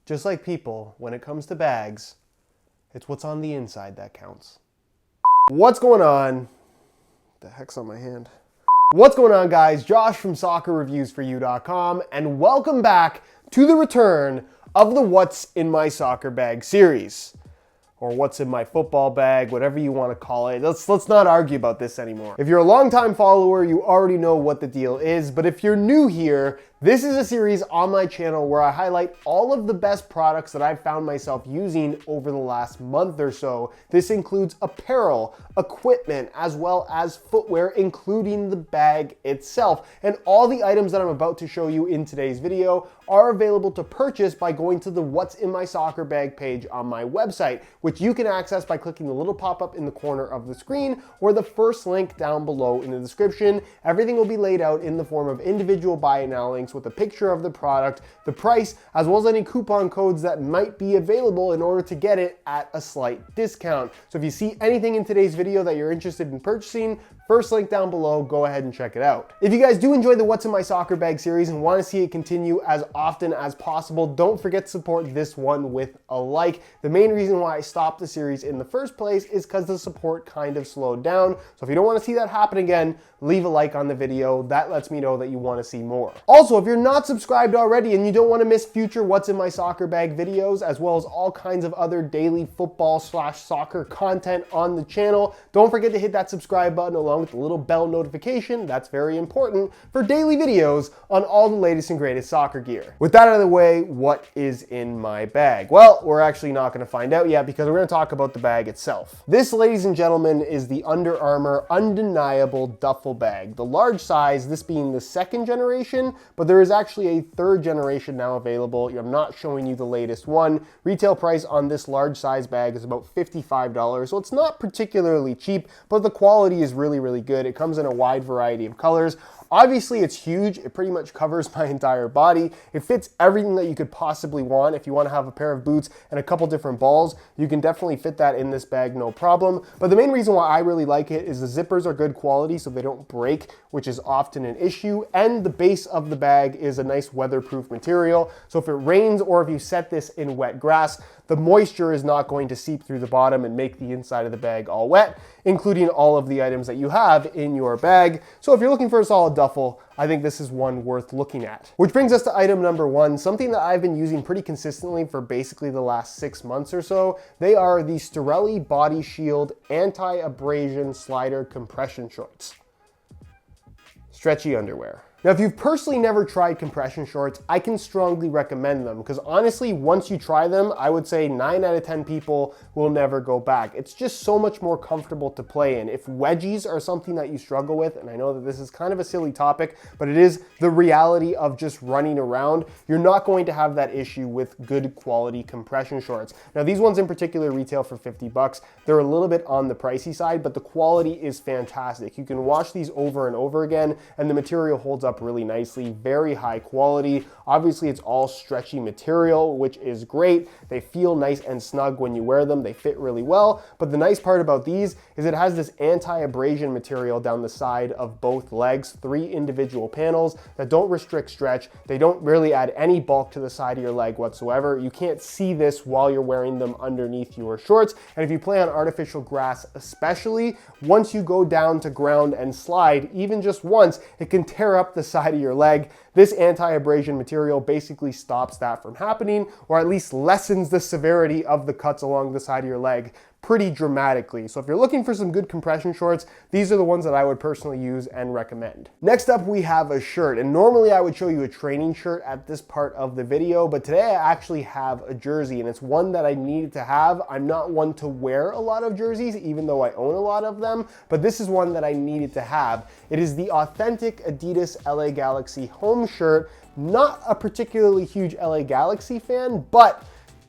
Just like people, when it comes to bags, it's what's on the inside that counts. What's going on? The heck's on my hand? What's going on, guys? Josh from SoccerReviewsForYou.com, and welcome back to the return of the What's in My Soccer Bag series. Or what's in my football bag, whatever you want to call it. Let's not argue about this anymore. If you're a longtime follower, you already know what the deal is, but if you're new here, this is a series on my channel where I highlight all of the best products that I've found myself using over the last month or so. This includes apparel, equipment, as well as footwear, including the bag itself. And all the items that I'm about to show you in today's video are available to purchase by going to the What's in My Soccer Bag page on my website, which you can access by clicking the little pop-up in the corner of the screen or the first link down below in the description. Everything will be laid out in the form of individual buy it now links with a picture of the product, the price, as well as any coupon codes that might be available in order to get it at a slight discount. So if you see anything in today's video that you're interested in purchasing, first link down below, go ahead and check it out. If you guys do enjoy the What's in My Soccer Bag series and want to see it continue as often as possible, don't forget to support this one with a like. The main reason why I stopped the series in the first place is because the support kind of slowed down. So if you don't want to see that happen again, leave a like on the video. That lets me know that you want to see more. Also, if you're not subscribed already and you don't want to miss future What's in My Soccer Bag videos, as well as all kinds of other daily football/soccer content on the channel, don't forget to hit that subscribe button along with the little bell notification. That's very important for daily videos on all the latest and greatest soccer gear. With that out of the way, what is in my bag? Well, we're actually not going to find out yet because we're going to talk about the bag itself. This, ladies and gentlemen, is the Under Armour Undeniable Duffel Bag. The large size, this being the second generation, but there is actually a third generation now available. I'm not showing you the latest one. Retail price on this large size bag is about $55, so it's not particularly cheap, but the quality is really good. It comes in a wide variety of colors. Obviously, it's huge. It pretty much covers my entire body. It fits everything that you could possibly want. If you want to have a pair of boots and a couple different balls, you can definitely fit that in this bag, no problem. But the main reason why I really like it is the zippers are good quality, so they don't break, which is often an issue. And the base of the bag is a nice weatherproof material. So if it rains or if you set this in wet grass, the moisture is not going to seep through the bottom and make the inside of the bag all wet, including all of the items that you have in your bag. So if you're looking for a solid duffel, I think this is one worth looking at. Which brings us to item number one, something that I've been using pretty consistently for basically the last 6 months or so. They are the Sterelli Body Shield Anti-Abrasion Slider Compression Shorts. Stretchy underwear. Now, if you've personally never tried compression shorts, I can strongly recommend them because honestly, once you try them, I would say 9 out of 10 people will never go back. It's just so much more comfortable to play in. If wedgies are something that you struggle with, and I know that this is kind of a silly topic, but it is the reality of just running around, you're not going to have that issue with good quality compression shorts. Now, these ones in particular retail for $50. They're a little bit on the pricey side, but the quality is fantastic. You can wash these over and over again, and the material holds up really nicely, very high quality. Obviously, it's all stretchy material, which is great. They feel nice and snug when you wear them. They fit really well. But the nice part about these is it has this anti-abrasion material down the side of both legs, 3 individual panels that don't restrict stretch. They don't really add any bulk to the side of your leg whatsoever. You can't see this while you're wearing them underneath your shorts. And if you play on artificial grass especially, once you go down to ground and slide, even just once, it can tear up the side of your leg. This anti-abrasion material basically stops that from happening, or at least lessens the severity of the cuts along the side of your leg pretty dramatically. So if you're looking for some good compression shorts, these are the ones that I would personally use and recommend. Next up, we have a shirt, and normally I would show you a training shirt at this part of the video, but today I actually have a jersey, and it's one that I needed to have. I'm not one to wear a lot of jerseys, even though I own a lot of them, but this is one that I needed to have. It is the authentic Adidas LA Galaxy home shirt. Not a particularly huge LA Galaxy fan, but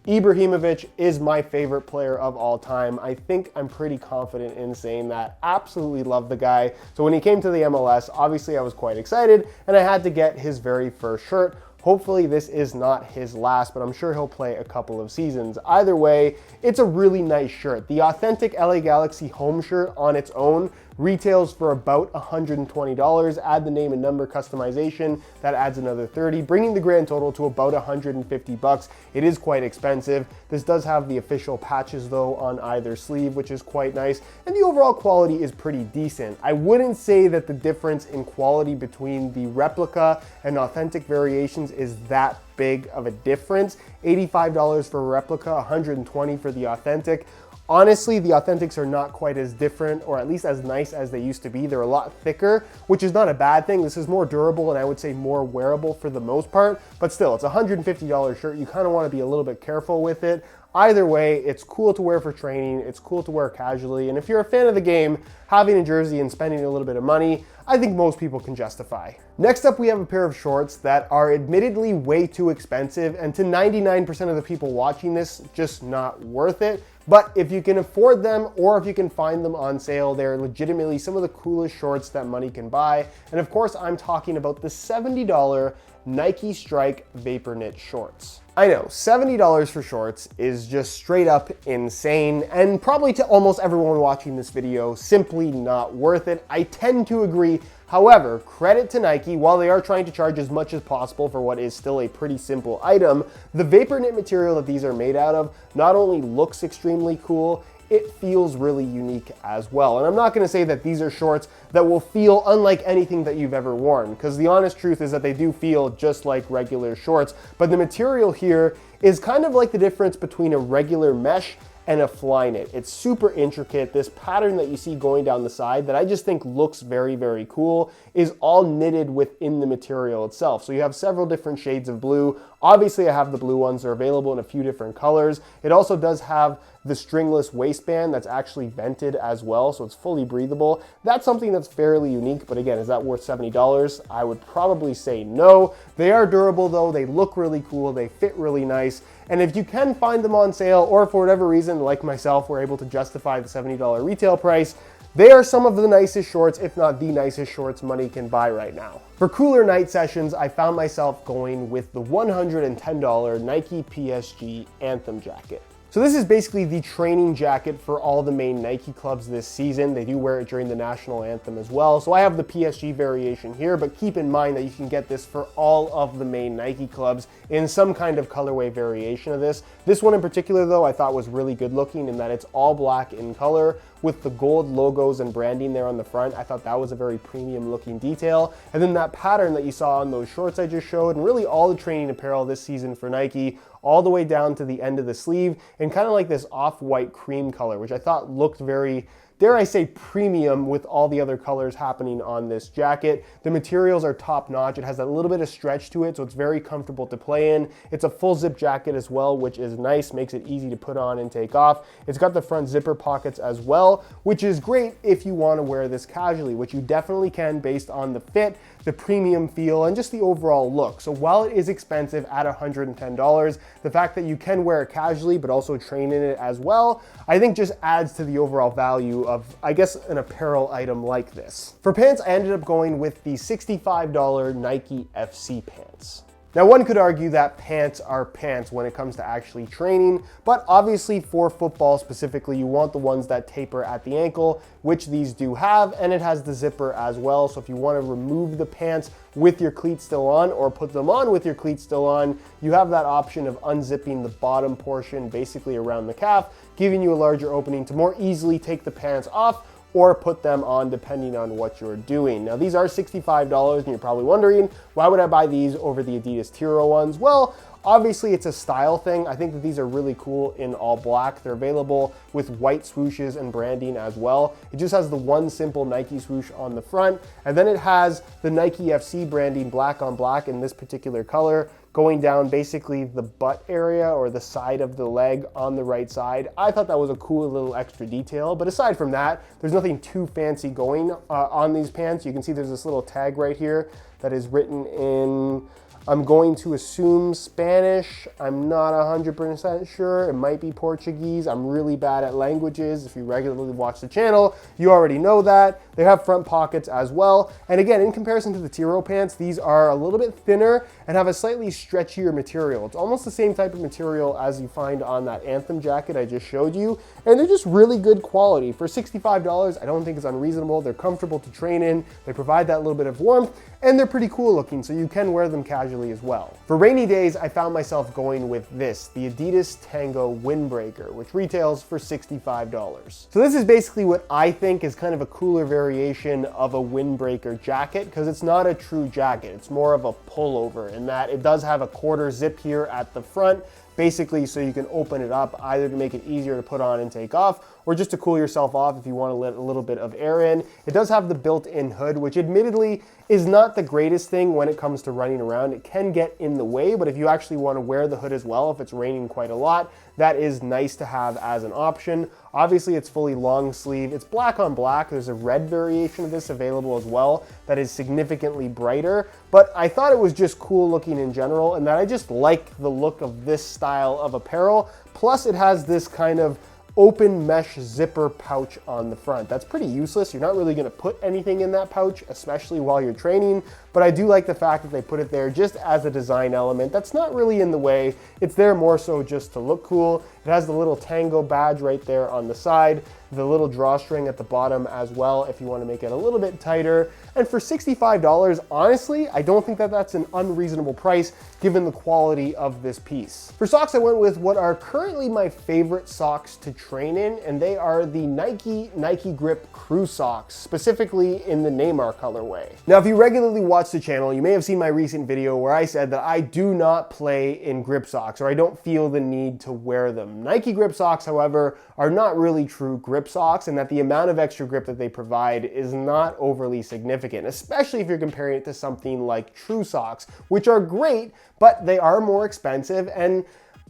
Ibrahimovic is my favorite player of all time. I think I'm pretty confident in saying that. Absolutely love the guy. So when he came to the MLS, obviously I was quite excited and I had to get his very first shirt. Hopefully this is not his last, but I'm sure he'll play a couple of seasons. Either way, it's a really nice shirt. The authentic LA Galaxy home shirt on its own retails for about $120. Add the name and number customization, that adds another $30, bringing the grand total to about $150. It is quite expensive. This does have the official patches though on either sleeve, which is quite nice, and the overall quality is pretty decent. I wouldn't say that the difference in quality between the replica and authentic variations is that big of a difference. $85 for a replica, $120 for the authentic. Honestly, the authentics are not quite as different, or at least as nice as they used to be. They're a lot thicker, which is not a bad thing. This is more durable and I would say more wearable for the most part, but still, it's a $150 shirt. You kind of want to be a little bit careful with it. Either way, it's cool to wear for training, it's cool to wear casually, and if you're a fan of the game, having a jersey and spending a little bit of money, I think most people can justify. Next up, we have a pair of shorts that are admittedly way too expensive, and to 99% of the people watching this, just not worth it. But if you can afford them, or if you can find them on sale, they're legitimately some of the coolest shorts that money can buy. And of course, I'm talking about the $70 Nike Strike VAPORKNIT shorts. I know, $70 for shorts is just straight up insane, and probably to almost everyone watching this video, simply not worth it. I tend to agree. However, credit to Nike, while they are trying to charge as much as possible for what is still a pretty simple item, the VAPORKNIT material that these are made out of not only looks extremely cool, it feels really unique as well. And I'm not gonna say that these are shorts that will feel unlike anything that you've ever worn, because the honest truth is that they do feel just like regular shorts, but the material here is kind of like the difference between a regular mesh and a fly knit. It's super intricate. This pattern that you see going down the side that I just think looks very, very cool is all knitted within the material itself. So you have several different shades of blue. Obviously I have the blue ones. They're available in a few different colors. It also does have the stringless waistband that's actually vented as well, so it's fully breathable. That's something that's fairly unique, but again, is that worth $70? I would probably say no. They are durable though, they look really cool, they fit really nice, and if you can find them on sale, or for whatever reason, like myself, were able to justify the $70 retail price, they are some of the nicest shorts, if not the nicest shorts money can buy right now. For cooler night sessions, I found myself going with the $110 Nike PSG Anthem jacket. So this is basically the training jacket for all the main Nike clubs this season. They do wear it during the national anthem as well. So I have the PSG variation here, but keep in mind that you can get this for all of the main Nike clubs in some kind of colorway variation of this. This one in particular though, I thought was really good looking in that it's all black in color with the gold logos and branding there on the front. I thought that was a very premium looking detail. And then that pattern that you saw on those shorts I just showed, and really all the training apparel this season for Nike, all the way down to the end of the sleeve in kind of like this off-white cream color, which I thought looked very, dare I say, premium with all the other colors happening on this jacket. The materials are top notch. It has a little bit of stretch to it, so it's very comfortable to play in. It's a full zip jacket as well, which is nice, makes it easy to put on and take off. It's got the front zipper pockets as well, which is great if you want to wear this casually, which you definitely can based on the fit, the premium feel, and just the overall look. So while it is expensive at $110, the fact that you can wear it casually but also train in it as well, I think just adds to the overall value of, I guess, an apparel item like this. For pants, I ended up going with the $65 Nike FC pants. Now, one could argue that pants are pants when it comes to actually training, but obviously for football specifically, you want the ones that taper at the ankle, which these do have, and it has the zipper as well. So if you want to remove the pants with your cleats still on or put them on with your cleats still on, you have that option of unzipping the bottom portion basically around the calf, giving you a larger opening to more easily take the pants off or put them on depending on what you're doing. Now these are $65 and you're probably wondering, why would I buy these over the Adidas Tiro ones? Well, obviously it's a style thing. I think that these are really cool in all black. They're available with white swooshes and branding as well. It just has the one simple Nike swoosh on the front, and then it has the Nike FC branding black on black in this particular color, going down basically the butt area or the side of the leg on the right side. I thought that was a cool little extra detail, but aside from that, there's nothing too fancy going on these pants. You can see there's this little tag right here that is written in I'm going to assume Spanish. I'm not 100% sure. It might be Portuguese. I'm really bad at languages. If you regularly watch the channel, you already know that. They have front pockets as well. And again, in comparison to the Tiro pants, these are a little bit thinner and have a slightly stretchier material. It's almost the same type of material as you find on that Anthem jacket I just showed you. And they're just really good quality. For $65, I don't think it's unreasonable. They're comfortable to train in. They provide that little bit of warmth, and they're pretty cool looking, so you can wear them casually as well. For rainy days, I found myself going with this, the ADIDAS TANGO Windbreaker, which retails for $65. So this is basically what I think is kind of a cooler variation of a windbreaker jacket, because it's not a true jacket. It's more of a pullover in that it does have a quarter zip here at the front, basically so you can open it up either to make it easier to put on and take off, or just to cool yourself off if you want to let a little bit of air in. It does have the built-in hood, which admittedly is not the greatest thing when it comes to running around. It can get in the way, but if you actually want to wear the hood as well, if it's raining quite a lot, that is nice to have as an option. Obviously, it's fully long sleeve. It's black on black. There's a red variation of this available as well that is significantly brighter, but I thought it was just cool looking in general, and that I just like the look of this style of apparel. Plus, it has this kind of open mesh zipper pouch on the front. That's pretty useless. You're not really gonna put anything in that pouch, especially while you're training, but I do like the fact that they put it there just as a design element. That's not really in the way. It's there more so just to look cool. It has the little Tango badge right there on the side, the little drawstring at the bottom as well if you want to make it a little bit tighter. And for $65, honestly, I don't think that that's an unreasonable price given the quality of this piece. For socks, I went with what are currently my favorite socks to train in, and they are the NIKEGRIP Crew socks, specifically in the Neymar colorway. Now, if you regularly watch the channel, you may have seen my recent video where I said that I do not play in grip socks, or I don't feel the need to wear them. NIKEGRIP socks, however, are not really true grip socks, and that the amount of extra grip that they provide is not overly significant, especially if you're comparing it to something like True socks, which are great, but they are more expensive, and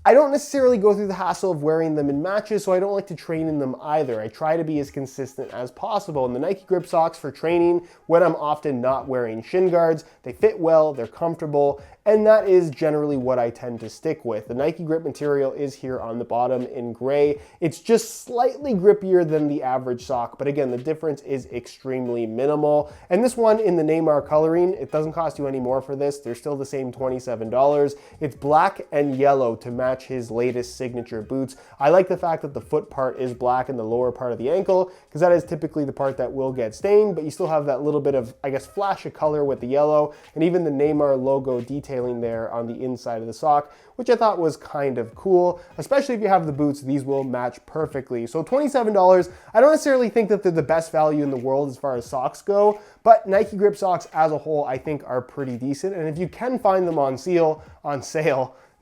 I don't necessarily go through the hassle of wearing them in matches, so I don't like to train in them either. I try to be as consistent as possible. And the NIKEGRIP socks for training, when I'm often not wearing shin guards, they fit well, they're comfortable, and that is generally what I tend to stick with. The NIKEGRIP material is here on the bottom in gray. It's just slightly grippier than the average sock, but again, the difference is extremely minimal. And this one in the Neymar coloring, it doesn't cost you any more for this. They're still the same $27. It's black and yellow to match his latest signature boots. I like the fact that the foot part is black and the lower part of the ankle, because that is typically the part that will get stained, but you still have that little bit of, I guess, flash of color with the yellow, and even the Neymar logo detailing there on the inside of the sock, which I thought was kind of cool. Especially if you have the boots, these will match perfectly. So $27, I don't necessarily think that they're the best value in the world as far as socks go, but NIKEGRIP socks as a whole I think are pretty decent, and if you can find them on sale,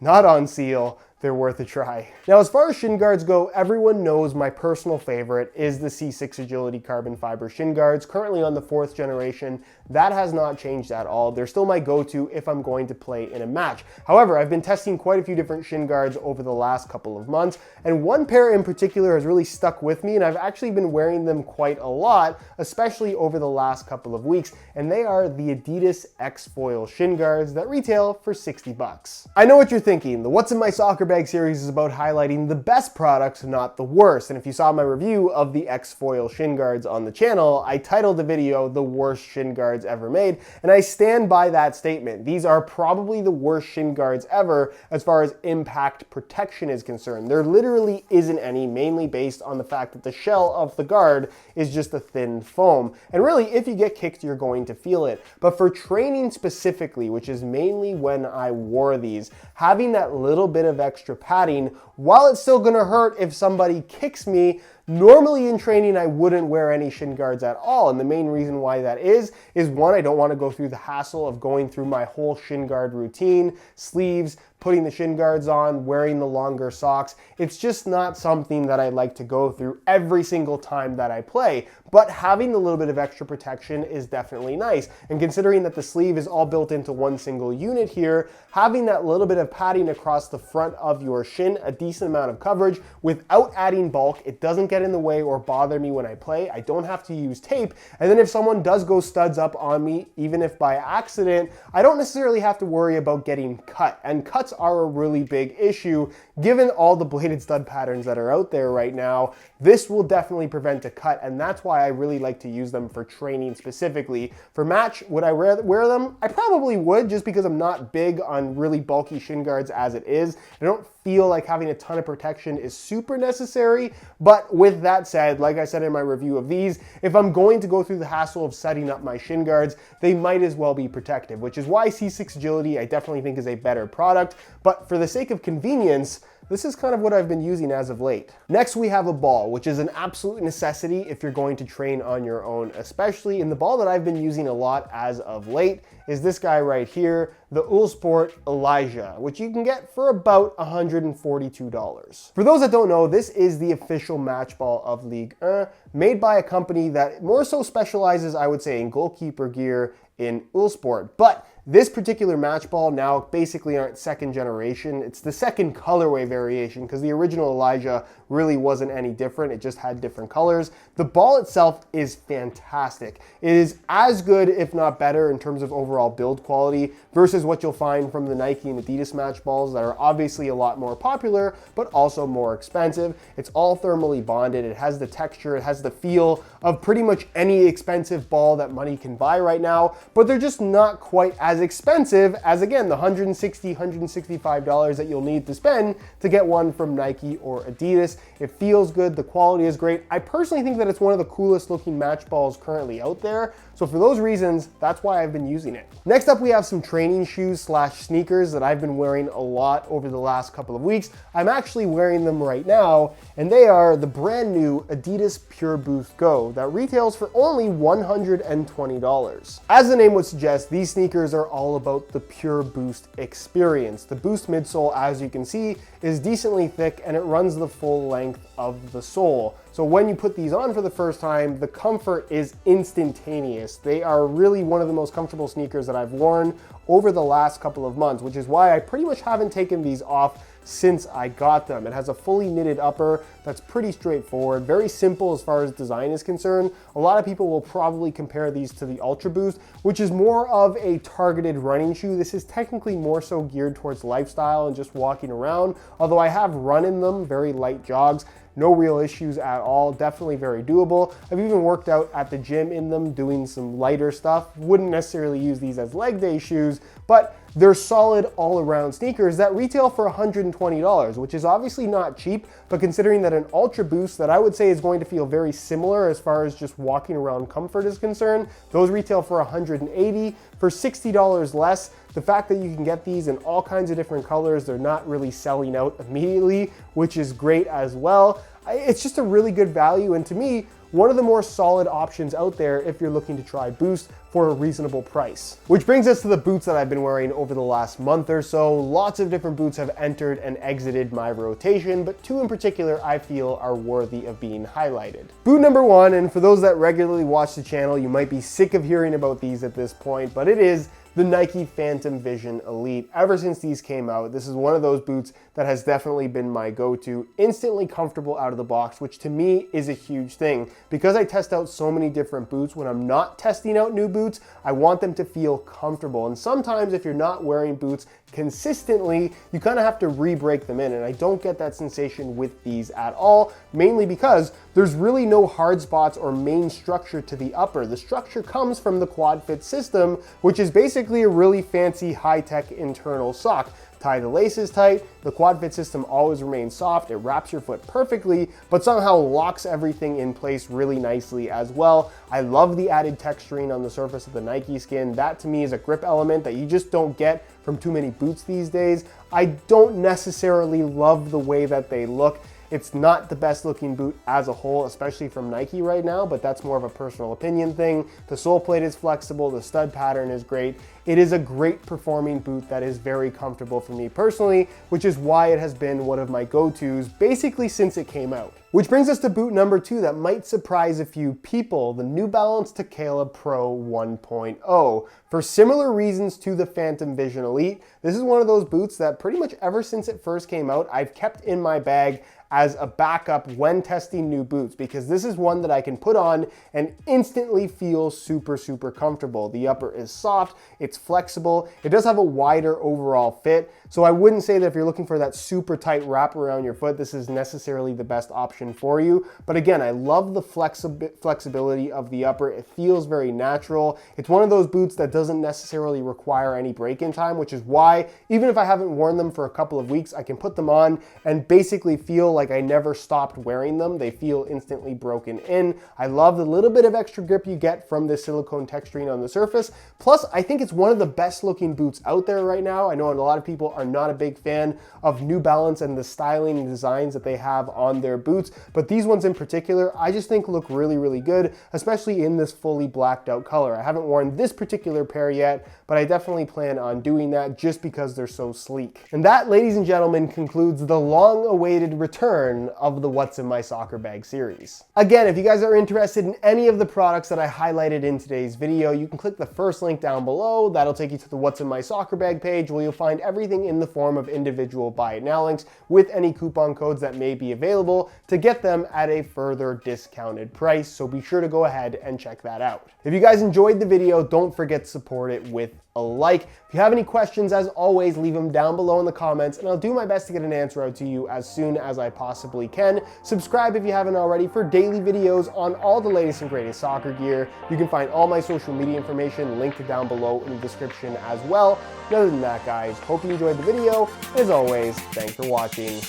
not on seal, they're worth a try. Now, as far as shin guards go, everyone knows my personal favorite is the C6 Agility carbon fiber shin guards, currently on the 4th generation. That has not changed at all. They're still my go-to if I'm going to play in a match. However, I've been testing quite a few different shin guards over the last couple of months, and one pair in particular has really stuck with me, and I've actually been wearing them quite a lot, especially over the last couple of weeks, and they are the ADIDAS X-Foil shin guards that retail for 60 bucks. I know what you're thinking. The What's in My Soccer Bag series is about highlighting the best products, not the worst. And if you saw my review of the X-Foil shin guards on the channel, I titled the video "The Worst Shin Guards Ever Made," and I stand by that statement. These are probably the worst shin guards ever as far as impact protection is concerned. There literally isn't any, mainly based on the fact that the shell of the guard is just a thin foam. And really, if you get kicked, you're going to feel it. But for training specifically, which is mainly when I wore these, having that little bit of extra padding, while it's still gonna hurt if somebody kicks me, normally in training, I wouldn't wear any shin guards at all. And the main reason why that is one, I don't want to go through the hassle of going through my whole shin guard routine, sleeves, putting the shin guards on, wearing the longer socks. It's just not something that I like to go through every single time that I play. But having a little bit of extra protection is definitely nice. And considering that the sleeve is all built into one single unit here, having that little bit of padding across the front of your shin, a decent amount of coverage without adding bulk, it doesn't get in the way or bother me when I play. I don't have to use tape. And then if someone does go studs up on me, even if by accident, I don't necessarily have to worry about getting cut. And cuts are a really big issue. Given all the bladed stud patterns that are out there right now, this will definitely prevent a cut, and that's why I really like to use them for training specifically. For match, would I wear them? I probably would, just because I'm not big on really bulky shin guards as it is. I don't feel like having a ton of protection is super necessary, but with that said, like I said in my review of these, if I'm going to go through the hassle of setting up my shin guards, they might as well be protective, which is why C6 Agility I definitely think is a better product, but for the sake of convenience, this is kind of what I've been using as of late. Next, we have a ball, which is an absolute necessity if you're going to train on your own, especially. And the ball that I've been using a lot as of late is this guy right here, the UHLSPORT ELYSIA, which you can get for about $142. For those that don't know, this is the official match ball of Ligue 1, made by a company that more so specializes, I would say, in goalkeeper gear in UHLSPORT. But this particular match ball now basically aren't second generation. It's the second colorway variation because the original ELYSIA really wasn't any different. It just had different colors. The ball itself is fantastic. It is as good, if not better, in terms of overall build quality versus what you'll find from the Nike and Adidas match balls that are obviously a lot more popular, but also more expensive. It's all thermally bonded. It has the texture, it has the feel of pretty much any expensive ball that money can buy right now, but they're just not quite as expensive as, again, the $160, $165 that you'll need to spend to get one from Nike or Adidas. It feels good, the quality is great. I personally think that it's one of the coolest looking match balls currently out there. So for those reasons, that's why I've been using it. Next up, we have some training shoes slash sneakers that I've been wearing a lot over the last couple of weeks. I'm actually wearing them right now, and they are the brand new Adidas PUREBOOST Go that retails for only $120. As the name would suggest, these sneakers are all about the PUREBOOST experience. The Boost midsole, as you can see, is decently thick and it runs the full length of the sole. So when you put these on for the first time, the comfort is instantaneous. They are really one of the most comfortable sneakers that I've worn over the last couple of months, which is why I pretty much haven't taken these off since I got them. It has a fully knitted upper that's pretty straightforward, very simple as far as design is concerned. A lot of people will probably compare these to the Ultra Boost, which is more of a targeted running shoe. This is technically more so geared towards lifestyle and just walking around, although I have run in them, very light jogs. No real issues at all, definitely very doable. I've even worked out at the gym in them doing some lighter stuff. Wouldn't necessarily use these as leg day shoes, but they're solid all-around sneakers that retail for $120, which is obviously not cheap, but considering that an Ultra Boost that I would say is going to feel very similar as far as just walking around comfort is concerned, those retail for $180, for $60 less. The fact that you can get these in all kinds of different colors, they're not really selling out immediately, which is great as well. It's just a really good value, and to me, one of the more solid options out there if you're looking to try Boost for a reasonable price. Which brings us to the boots that I've been wearing over the last month or so. Lots of different boots have entered and exited my rotation, but two in particular I feel are worthy of being highlighted. Boot number one, and for those that regularly watch the channel, you might be sick of hearing about these at this point, but it is the Nike Phantom Vision Elite. Ever since these came out, this is one of those boots that has definitely been my go-to. Instantly comfortable out of the box, which to me is a huge thing. Because I test out so many different boots, when I'm not testing out new boots, I want them to feel comfortable. And sometimes if you're not wearing boots consistently, you kind of have to re-break them in, and I don't get that sensation with these at all, mainly because there's really no hard spots or main structure to the upper. The structure comes from the quad fit system, which is basically a really fancy high-tech internal sock. Tie the laces tight, the quad fit system always remains soft, it wraps your foot perfectly, but somehow locks everything in place really nicely as well. I love the added texturing on the surface of the Nike skin. That to me is a grip element that you just don't get from too many boots these days. I don't necessarily love the way that they look. It's not the best looking boot as a whole, especially from Nike right now, but that's more of a personal opinion thing. The sole plate is flexible, the stud pattern is great. It is a great performing boot that is very comfortable for me personally, which is why it has been one of my go-tos basically since it came out. Which brings us to boot number two that might surprise a few people, the New Balance TEKELA Pro 1.0. For similar reasons to the Phantom Vision Elite, this is one of those boots that pretty much ever since it first came out, I've kept in my bag as a backup when testing new boots, because this is one that I can put on and instantly feel super, super comfortable. The upper is soft, it's flexible, it does have a wider overall fit, so I wouldn't say that if you're looking for that super tight wrap around your foot, this is necessarily the best option for you. But again, I love the flexibility of the upper. It feels very natural. It's one of those boots that doesn't necessarily require any break-in time, which is why even if I haven't worn them for a couple of weeks, I can put them on and basically feel like I never stopped wearing them. They feel instantly broken in. I love the little bit of extra grip you get from this silicone texturing on the surface. Plus, I think it's one of the best looking boots out there right now. I know a lot of people are not a big fan of New Balance and the styling and designs that they have on their boots, but these ones in particular, I just think look really, really good, especially in this fully blacked out color. I haven't worn this particular pair yet, but I definitely plan on doing that just because they're so sleek. And that, ladies and gentlemen, concludes the long-awaited return of the What's in My Soccer Bag series. Again, if you guys are interested in any of the products that I highlighted in today's video, you can click the first link down below. That'll take you to the What's in My Soccer Bag page, where you'll find everything in the form of individual buy it now links with any coupon codes that may be available to get them at a further discounted price. So be sure to go ahead and check that out. If you guys enjoyed the video, don't forget to support it with a like. If you have any questions, as always, leave them down below in the comments and I'll do my best to get an answer out to you as soon as I possibly can. Subscribe if you haven't already for daily videos on all the latest and greatest soccer gear. You can find all my social media information linked down below in the description as well. And other than that, guys, hope you enjoyed the video. As always, thanks for watching.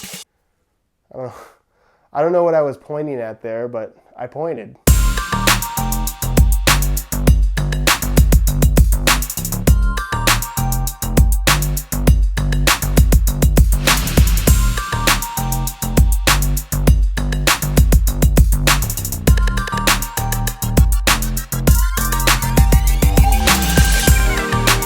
I don't know what I was pointing at there, but I pointed.